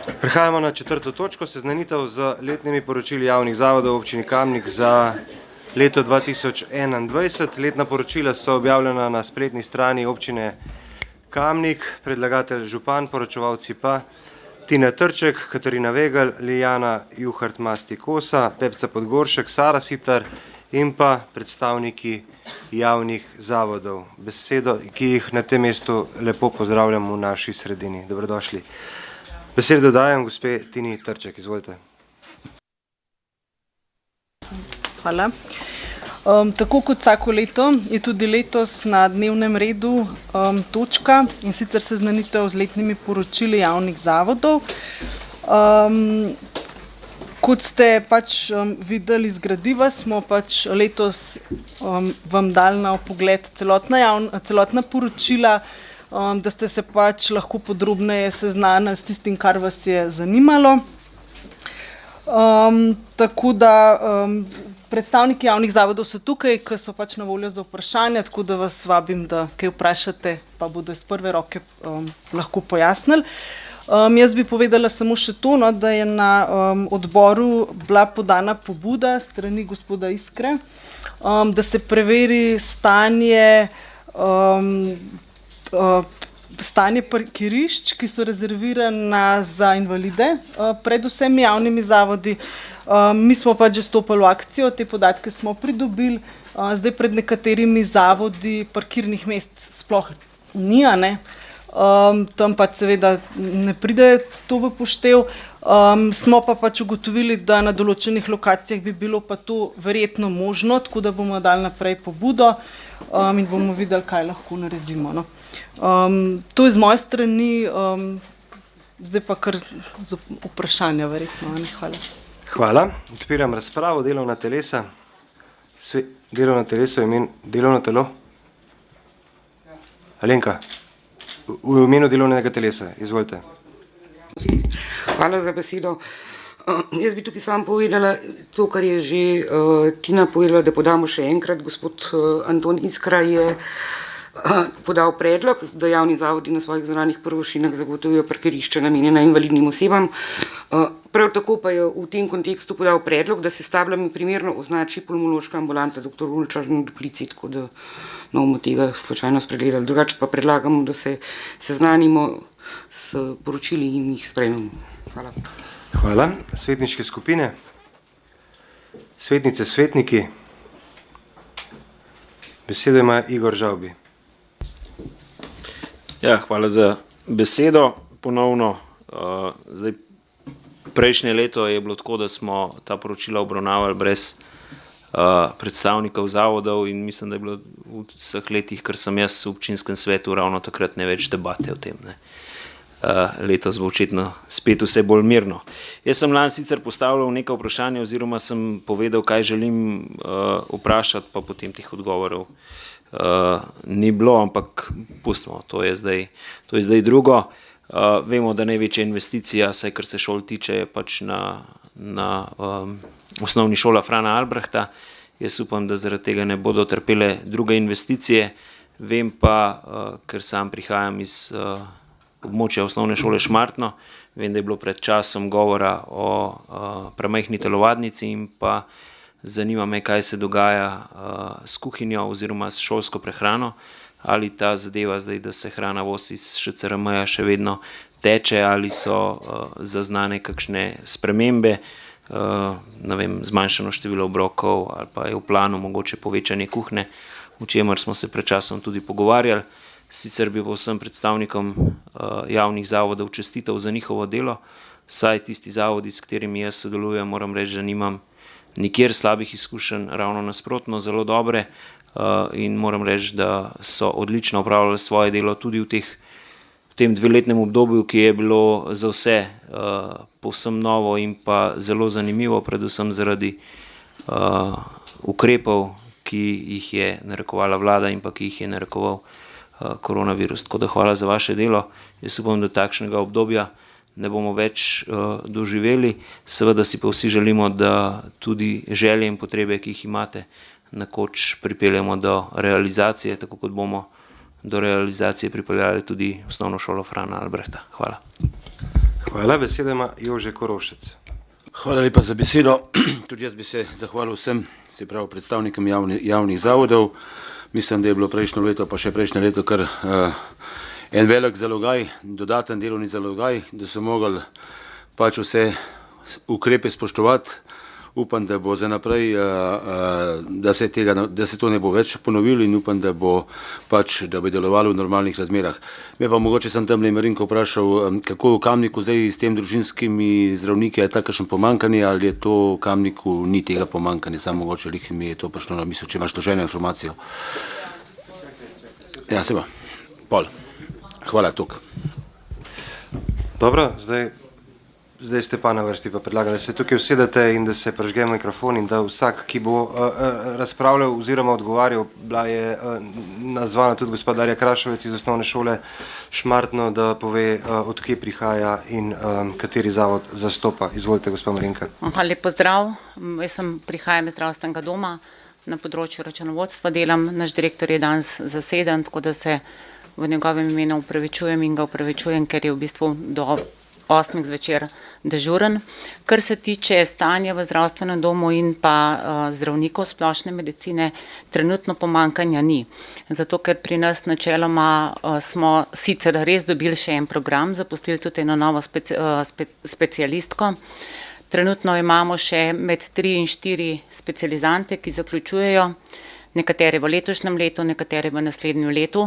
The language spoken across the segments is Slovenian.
Prehajamo na 4. točko, seznanitev z letnimi poročili javnih zavodov v občini Kamnik za leto 2021. Letna poročila so objavljena na spletni strani občine Kamnik, predlagatelj župan, poročevalci pa Tina Trček, Katarina Vegelj, Lijana Juhart-Masti-Kosa, Pepca Podgoršek, Sara Sitar in pa predstavniki javnih zavodov. Besedo, ki jih na tem mestu lepo pozdravljam v naši sredini. Dobrodošli. Besedo dajem gospe Tini Trček, izvolite. Hvala. Tako kot vsako leto je tudi letos na dnevnem redu točka, in sicer seznanitev z letnimi poročili javnih zavodov. Kot ste pač videli iz gradiva, smo pač letos vam dali na vpogled celotna poročila, da ste se pač lahko podrobneje seznanili s tistim, kar vas je zanimalo. Tako da predstavniki javnih zavodov so tukaj, ki so pač na voljo za vprašanja, tako da vas vabim, da kaj vprašate, pa bodo iz prve roke lahko pojasnili. Jaz bi povedala samo še to, no, da je na odboru bila podana pobuda strani gospoda Iskre, da se preveri stanje parkirišč, ki so rezervirana za invalide, pred vsemi javnimi zavodi. Mi smo pač že stopili v akcijo, te podatke smo pridobili, zdaj pred nekaterimi zavodi parkirnih mest sploh ni, ne. Tam pač seveda ne pride to v poštev. Smo pa pač ugotovili, da na določenih lokacijah bi bilo pa to verjetno možno, tako da bomo dali naprej pobudo in bomo videli, kaj lahko naredimo, no. To je z moje strani, zdaj pa kar z vprašanja verjetno, ne. Hvala. Hvala. Odpiram razpravo. Delovna telesa. Delovno telo? Alenka, v imenu delovnega telesa, izvolite. Hvala za besedo. Jaz bi tukaj samo povedala to, kar je že Tina povedala, da podamo še enkrat. Gospod Anton Iskra je podal predlog, da javni zavodi na svojih zunanjih površinah zagotovijo parkirišča namenjena invalidnim osebam. Prav tako pa je v tem kontekstu podal predlog, da se s tablami primerno označi pulmološka ambulanta dr. Ulčar na Duplici, tako da ne bomo tega slučajno spregledali. Drugače pa predlagamo, da se seznanimo s poročili in jih sprejmemo. Hvala. Hvala. Svetniške skupine, svetnice, svetniki. Besedo ima Igor Žavbi. Ja, hvala za besedo. Ponovno, zdaj prejšnje leto je bilo tako, da smo ta poročila obravnavali brez predstavnikov zavodov in mislim, da je bilo v vseh letih, kar sem jaz v občinskem svetu, ravno takrat ne več debate o tem, ne. Letos bo očitno spet vse bolj mirno. Jaz sem lani sicer postavljal nekaj vprašanja oziroma sem povedal, kaj želim vprašati, pa potem teh odgovorov ni bilo, ampak pustimo, to je zdaj drugo. Vemo, da največja investicija, saj kar se šol tiče, je pač na osnovni šola Frana Albrehta. Jaz upam, da zaradi tega ne bodo trpele druge investicije. Vem pa, ker sam prihajam iz območja osnovne šole Šmartno, vem, da je bilo pred časom govora o premajhni telovadnici in pa zanima me, kaj se dogaja s kuhinjo oziroma s šolsko prehrano, ali ta zadeva zdaj, da se hrana vozi iz ŠCRM-ja še vedno teče, ali so zaznane kakšne spremembe, ne vem, zmanjšano število obrokov ali pa je v planu mogoče povečanje kuhne, o čemer smo se pred časom tudi pogovarjali. Sicer bi vsem predstavnikom javnih zavodov čestitev za njihovo delo, vsaj tisti zavodi, s katerimi jaz sodelujem, moram reči, da nimam nikjer slabih izkušenj, ravno nasprotno, zelo dobre, in moram reči, da so odlično opravljali svoje delo tudi v tem dveletnem obdobju, ki je bilo za vse povsem novo in pa zelo zanimivo, predvsem zaradi ukrepov, ki jih je narekovala vlada in pa ki jih je narekoval koronavirus. Tako da hvala za vaše delo. Jaz upam, da takšnega obdobja ne bomo več doživeli. Seveda si pa vsi želimo, da tudi želje in potrebe, ki jih imate, nekoč pripeljemo do realizacije, tako kot bomo do realizacije pripeljali tudi osnovno šolo Frana Albrehta. Hvala. Hvala, besedo ima Jože Korošec. Hvala lepa za besedo. Tudi jaz bi se zahvalil vsem, se pravi predstavnikom javnih zavodov. Mislim, da je bilo prejšnjo leto, pa še prejšnje leto, kar en velik zalogaj, dodaten delovni zalogaj, da so mogli pač vse ukrepe spoštovati. Upam, da bo za naprej, da se to ne bo več ponovilo in upam, da bo delovalo v normalnih razmerah. Me pa mogoče sem tamle Marinko vprašal, kako v Kamniku zdaj s tem družinskimi zdravniki, je takšen pomankanje ali je to v Kamniku ni tega pomankanja, samo mogoče lih mi je to prišlo na misel, če imaš toženo informacijo. Ja, seba, pol. Hvala, tok. Dobro, zdaj ste pa na vrsti, pa predlagam, da se tukaj usedete in da se prežge mikrofon in da vsak, ki bo razpravljal oziroma odgovarjal, bila je nazvana tudi gospa Darja Krašovec iz osnovne šole Šmartno, da pove, od kje prihaja in kateri zavod zastopa. Izvolite, gospa Marinka. Lep pozdrav, jaz prihajam iz zdravstvenega doma, na področju računovodstva delam, naš direktor je danes zaseden, tako da se v njegovem imenu upravičujem in ga upravičujem, ker je v bistvu do 8 zvečer dežuren. Kar se tiče stanja v zdravstvenem domu in pa zdravnikov splošne medicine, trenutno pomankanja ni. Zato, ker pri nas načeloma smo sicer res dobili še en program, zaposlili tudi eno novo specialistko. Trenutno imamo še med 3 in 4 specializante, ki zaključujejo, nekatere v letošnjem letu, nekatere v naslednjem letu.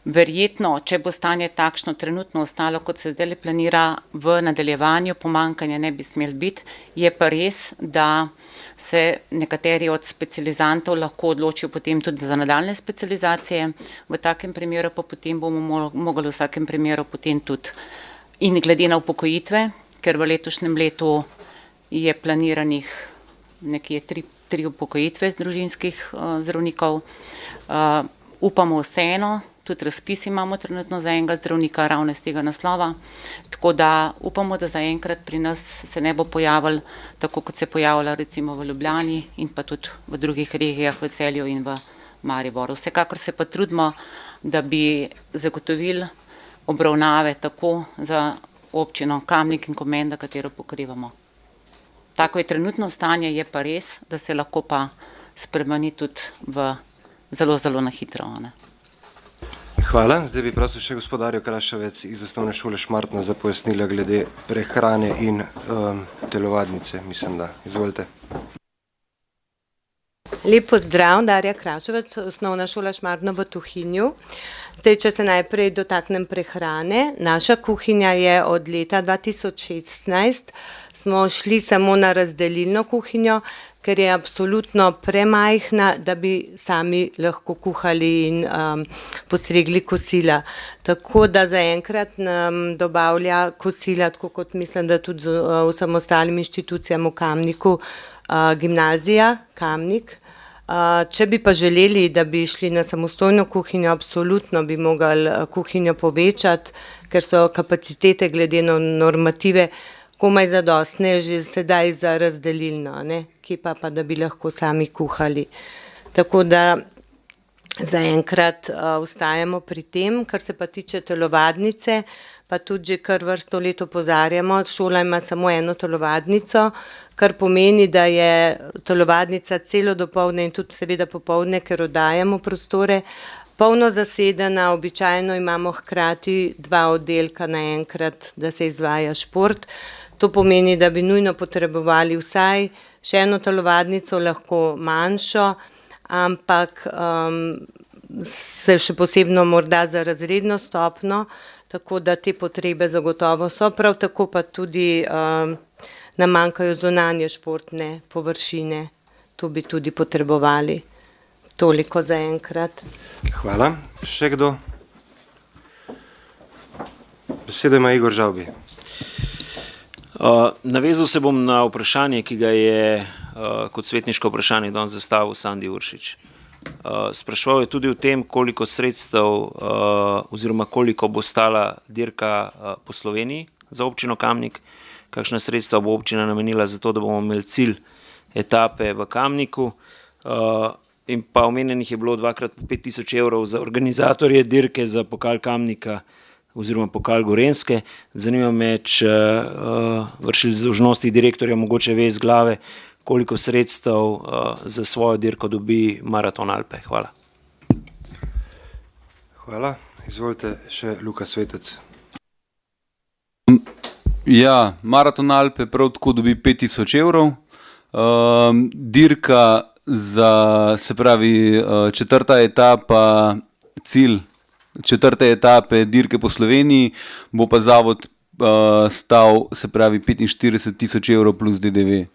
Verjetno, če bo stanje takšno trenutno ostalo, kot se zdaj planira, v nadaljevanju pomankanja ne bi smel biti, je pa res, da se nekateri od specializantov lahko odločijo potem tudi za nadaljne specializacije, v takem primeru pa potem bomo mogli v vsakem primeru potem tudi in glede na upokojitve, ker v letošnjem letu je planiranih nekje 3 upokojitve družinskih zdravnikov. Upamo vseeno, tudi razpis imamo trenutno za enega zdravnika ravno iz tega naslova, tako da upamo, da zaenkrat pri nas se ne bo pojavil tako, kot se je pojavila recimo v Ljubljani in pa tudi v drugih regijah, v Celju in v Mariboru. Vsekakor se pa trudimo, da bi zagotovili obravnave tako za občino Kamnik in Komenda, katero pokrivamo. Tako je trenutno stanje, je pa res, da se lahko pa spremeni tudi v zelo, zelo na hitro. Hvala. Zdaj bi prosil še gospodarjo Krašovec iz osnovne šole Šmartno za pojasnila glede prehrane in telovadnice, mislim da. Izvolite. Lep pozdrav, Darja Krašovec, osnovna šola Šmartno v Tuhinju. Zdaj, če se najprej dotaknem prehrane, naša kuhinja je od leta 2016, smo šli samo na razdelilno kuhinjo, ker je absolutno premajhna, da bi sami lahko kuhali in postregli kosila. Tako da zaenkrat nam dobavlja kosila, tako kot mislim, da tudi z vsem ostalim inštitucijam v Kamniku, gimnazija Kamnik. Če bi pa želeli, da bi šli na samostojno kuhinjo, absolutno bi mogli kuhinjo povečati, ker so kapacitete glede na normative komaj zadostne že sedaj za razdelilno, ki pa da bi lahko sami kuhali. Tako da zaenkrat ostajamo pri tem, kar se pa tiče telovadnice, pa tudi že kar vrsto let opozarjamo, šola ima samo eno telovadnico, kar pomeni, da je telovadnica celo dopoldne in tudi seveda popoldne, ker oddajamo prostore, polno zasedena, običajno imamo hkrati 2 oddelka naenkrat, da se izvaja šport. To pomeni, da bi nujno potrebovali vsaj še eno telovadnico, lahko manjšo, ampak se še posebno morda za razredno stopnjo, tako da te potrebe zagotovo so, prav tako pa tudi nam manjkajo zunanje športne površine, to bi tudi potrebovali. Toliko za enkrat. Hvala. Še kdo? Besedo ima Igor Žavbi. Navezal se bom na vprašanje, ki ga je kot svetniško vprašanje danes zastavil Sandi Uršič. Spraševal je tudi o tem, koliko sredstev oziroma koliko bo stala dirka po Sloveniji za občino Kamnik, kakšna sredstva bo občina namenila za to, da bomo imeli cilj etape v Kamniku. In pa omenjenih je bilo 2x po 5 000 evrov za organizatorje dirke za pokal Kamnika oziroma pokal Gorenjske. Zanima me, če vršilec dolžnosti direktorja mogoče ve iz glave, koliko sredstev za svojo dirko dobi Maraton Alpe. Hvala. Hvala. Izvolite še Luka Svetec. Ja, Maraton Alpe prav tako dobi 5000 evrov. Dirka za, se pravi, četrta etapa, cilj četrte etape dirke po Sloveniji, bo pa zavod stal, se pravi, 45 000 evrov plus DDV.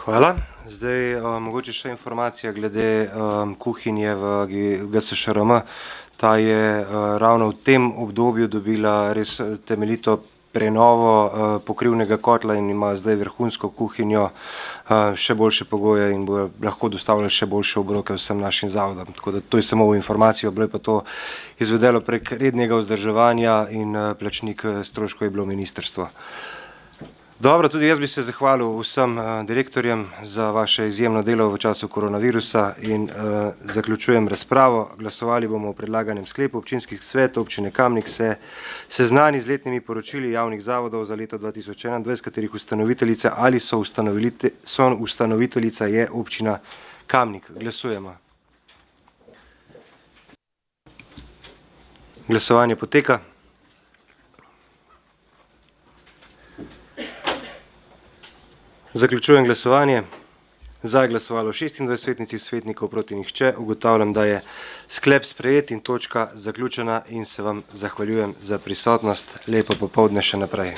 Hvala. Zdaj mogoče še informacija glede kuhinje v GSŠRM. Ta je ravno v tem obdobju dobila res temeljito prenovo pokrivnega kotla in ima zdaj vrhunsko kuhinjo, še boljše pogoje in bo lahko dostavljali še boljše obroke vsem našim zavodom. Tako da to je samo v informacijo, bilo je pa to izvedelo prek rednega vzdrževanja in plačnik stroškov je bilo ministrstvo. Dobro, tudi jaz bi se zahvalil vsem direktorjem za vaše izjemno delo v času koronavirusa in zaključujem razpravo. Glasovali bomo o predlaganem sklepu. Občinski svet občine Kamnik se seznani z letnimi poročili javnih zavodov za leto 2021, katerih ustanoviteljica ali soustanoviteljica je občina Kamnik. Glasujemo. Glasovanje poteka. Zaključujem glasovanje. Za je glasovalo 26 svetnic in svetnikov, proti nihče. Ugotavljam, da je sklep sprejet in točka zaključena in se vam zahvaljujem za prisotnost. Lepo popoldne še naprej.